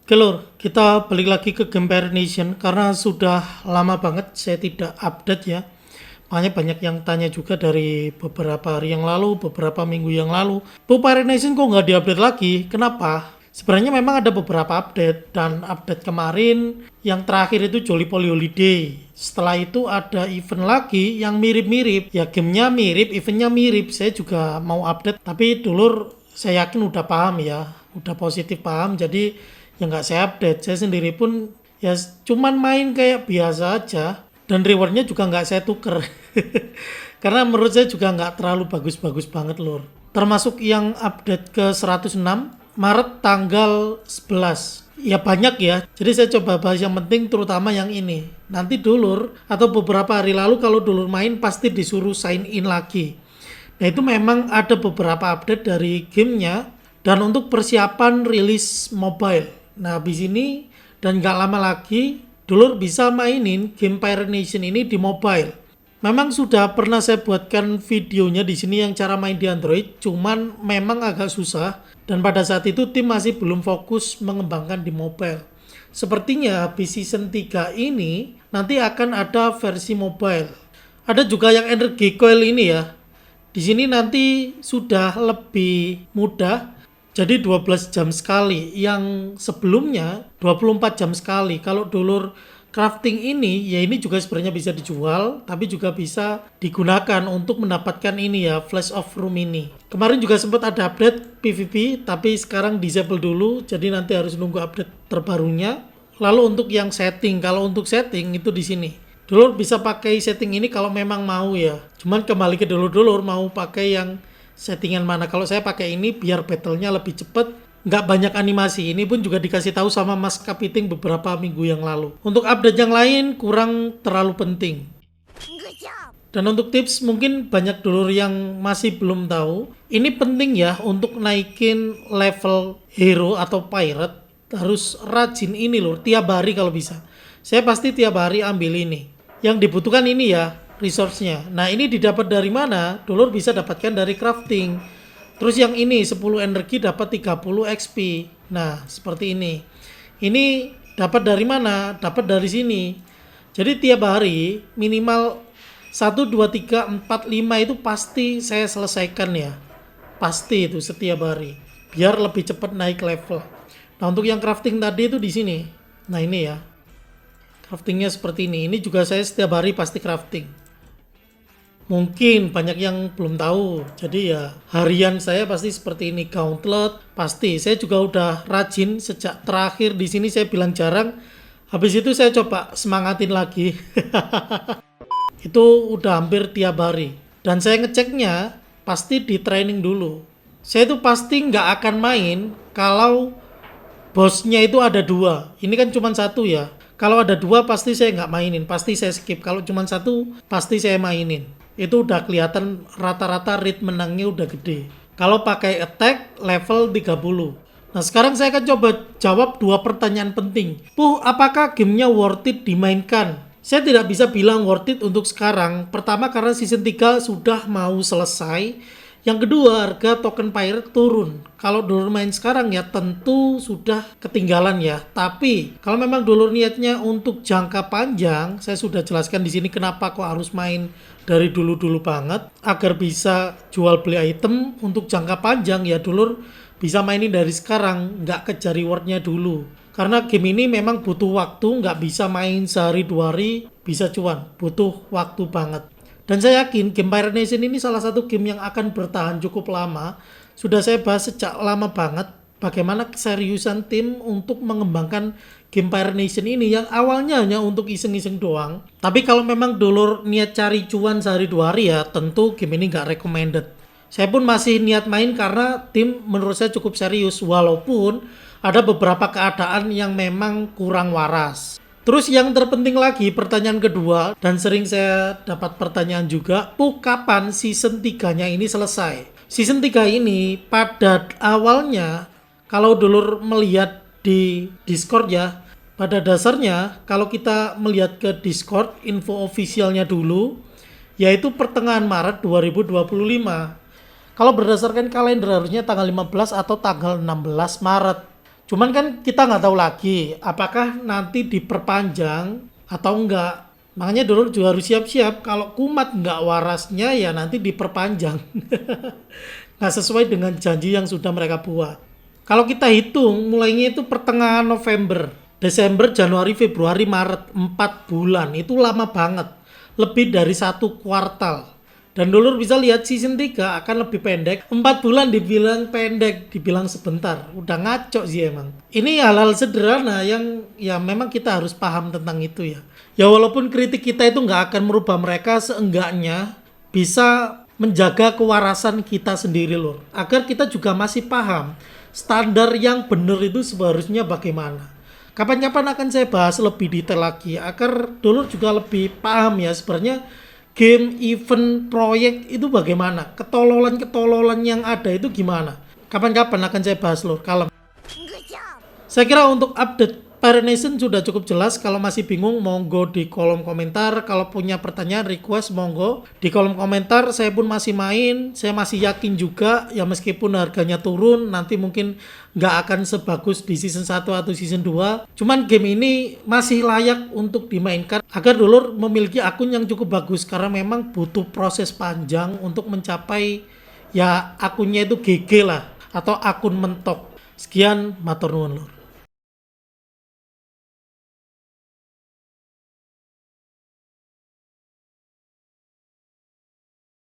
Oke lur, kita balik lagi ke game Pirate Nation karena sudah lama banget saya tidak update ya. Makanya banyak yang tanya juga dari beberapa hari yang lalu, beberapa minggu yang lalu. Bu Pirate Nation kok nggak diupdate lagi? Kenapa? Sebenarnya memang ada beberapa update dan update kemarin yang terakhir itu Jolly Polly Holiday. Setelah itu ada event lagi yang mirip-mirip. Ya gamenya mirip, eventnya mirip. Saya juga mau update tapi dulur saya yakin udah paham ya. Udah positif paham jadi ya nggak saya update. Saya sendiri pun ya cuman main kayak biasa aja dan rewardnya juga nggak saya tuker karena menurut saya juga nggak terlalu bagus-bagus banget lur, termasuk yang update ke 106 Maret tanggal 11 ya banyak ya, jadi saya coba bahas yang penting terutama yang ini. Nanti dulur atau beberapa hari lalu kalau dulur main pasti disuruh sign in lagi. Nah itu memang ada beberapa update dari gamenya dan untuk persiapan rilis mobile. Nah habis ini dan nggak lama lagi dulur bisa mainin game Pirate Nation ini di mobile. Memang sudah pernah saya buatkan videonya di sini yang cara main di Android, cuman memang agak susah dan pada saat itu tim masih belum fokus mengembangkan di mobile. Sepertinya habis season 3 ini nanti akan ada versi mobile. Ada juga yang energy coil ini ya. Di sini nanti sudah lebih mudah, jadi 12 jam sekali. Yang sebelumnya 24 jam sekali. Kalau dulur crafting ini, ya ini juga sebenarnya bisa dijual, tapi juga bisa digunakan untuk mendapatkan ini ya, flash of room ini. Kemarin juga sempat ada update PvP, tapi sekarang disable dulu, jadi nanti harus nunggu update terbarunya. Lalu untuk yang setting, kalau untuk setting itu di sini. Dulur bisa pakai setting ini kalau memang mau ya. Cuman kembali ke dulur-dulur mau pakai yang settingan mana. Kalau saya pakai ini biar battle-nya lebih cepet, nggak banyak animasi. Ini pun juga dikasih tahu sama Mas Kapiting beberapa minggu yang lalu. Untuk update yang lain kurang terlalu penting. Dan untuk tips mungkin banyak dulur yang masih belum tahu. Ini penting ya untuk naikin level hero atau pirate. Harus rajin ini loh, tiap hari kalau bisa. Saya pasti tiap hari ambil ini. Yang dibutuhkan ini ya, resource-nya. Nah ini didapat dari mana? Dulur bisa dapatkan dari crafting. Terus yang ini 10 energi dapat 30 XP. Nah seperti ini. Ini dapat dari mana? Dapat dari sini. Jadi tiap hari minimal 1, 2, 3, 4, 5 itu pasti saya selesaikan ya. Pasti itu setiap hari. Biar lebih cepat naik level. Nah untuk yang crafting tadi itu di sini. Nah ini ya. Craftingnya seperti ini. Ini juga saya setiap hari pasti crafting. Mungkin banyak yang belum tahu. Jadi ya harian saya pasti seperti ini. Gauntlet pasti. Saya juga udah rajin sejak terakhir di sini saya bilang jarang. Habis itu saya coba semangatin lagi. Itu udah hampir tiap hari. Dan saya ngeceknya pasti di training dulu. Saya itu pasti nggak akan main kalau bosnya itu ada 2. Ini kan cuma 1 ya. Kalau ada 2 pasti saya nggak mainin, pasti saya skip. Kalau cuma 1 pasti saya mainin. Itu udah kelihatan rata-rata rate menangnya udah gede. Kalau pakai attack level 30. Nah sekarang saya akan coba jawab 2 pertanyaan penting. Apakah gamenya worth it dimainkan? Saya tidak bisa bilang worth it untuk sekarang. Pertama karena season 3 sudah mau selesai. Yang kedua, harga token pirate turun. Kalau dulur main sekarang ya tentu sudah ketinggalan ya. Tapi kalau memang dulur niatnya untuk jangka panjang, saya sudah jelaskan di sini kenapa kok harus main dari dulu-dulu banget agar bisa jual beli item untuk jangka panjang ya dulur bisa mainin dari sekarang, nggak kejar rewardnya dulu. Karena game ini memang butuh waktu, nggak bisa main sehari 2 hari bisa cuan, butuh waktu banget. Dan saya yakin game Pirate Nation ini salah satu game yang akan bertahan cukup lama. Sudah saya bahas sejak lama banget bagaimana keseriusan tim untuk mengembangkan game Pirate Nation ini yang awalnya hanya untuk iseng-iseng doang. Tapi kalau memang dulur niat cari cuan sehari 2 hari ya tentu game ini nggak recommended. Saya pun masih niat main karena tim menurut saya cukup serius walaupun ada beberapa keadaan yang memang kurang waras. Terus yang terpenting lagi pertanyaan kedua dan sering saya dapat pertanyaan juga, kapan season 3-nya ini selesai? Season 3 ini pada awalnya kalau dulur melihat di Discord ya, pada dasarnya kalau kita melihat ke Discord info officialnya dulu yaitu pertengahan Maret 2025. Kalau berdasarkan kalender harusnya tanggal 15 atau tanggal 16 Maret. Cuman kan kita nggak tahu lagi apakah nanti diperpanjang atau enggak. Makanya dulu juga harus siap-siap kalau kumat nggak warasnya ya nanti diperpanjang. Nggak sesuai dengan janji yang sudah mereka buat. Kalau kita hitung mulainya itu pertengahan November, Desember, Januari, Februari, Maret, 4 bulan. Itu lama banget. Lebih dari 1 kuartal. Dan dulur bisa lihat season 3 akan lebih pendek. 4 bulan dibilang pendek, dibilang sebentar. Udah ngaco sih emang. Ini hal-hal sederhana yang ya memang kita harus paham tentang itu ya. Ya walaupun kritik kita itu nggak akan merubah mereka, seenggaknya bisa menjaga kewarasan kita sendiri lur. Agar kita juga masih paham standar yang benar itu seharusnya bagaimana. Kapan-kapan akan saya bahas lebih detail lagi agar dulur juga lebih paham ya sebenarnya game, event, proyek itu bagaimana. Ketololan-ketololan yang ada itu gimana. Kapan-kapan akan saya bahas lur. Kalem. Saya kira untuk update Pirate Nation sudah cukup jelas. Kalau masih bingung monggo di kolom komentar. Kalau punya pertanyaan request monggo di kolom komentar. Saya pun masih main. Saya masih yakin juga ya meskipun harganya turun nanti mungkin nggak akan sebagus di season 1 atau season 2. Cuman game ini masih layak untuk dimainkan agar dulur memiliki akun yang cukup bagus karena memang butuh proses panjang untuk mencapai ya akunnya itu GG lah atau akun mentok. Sekian matur nuwun lur.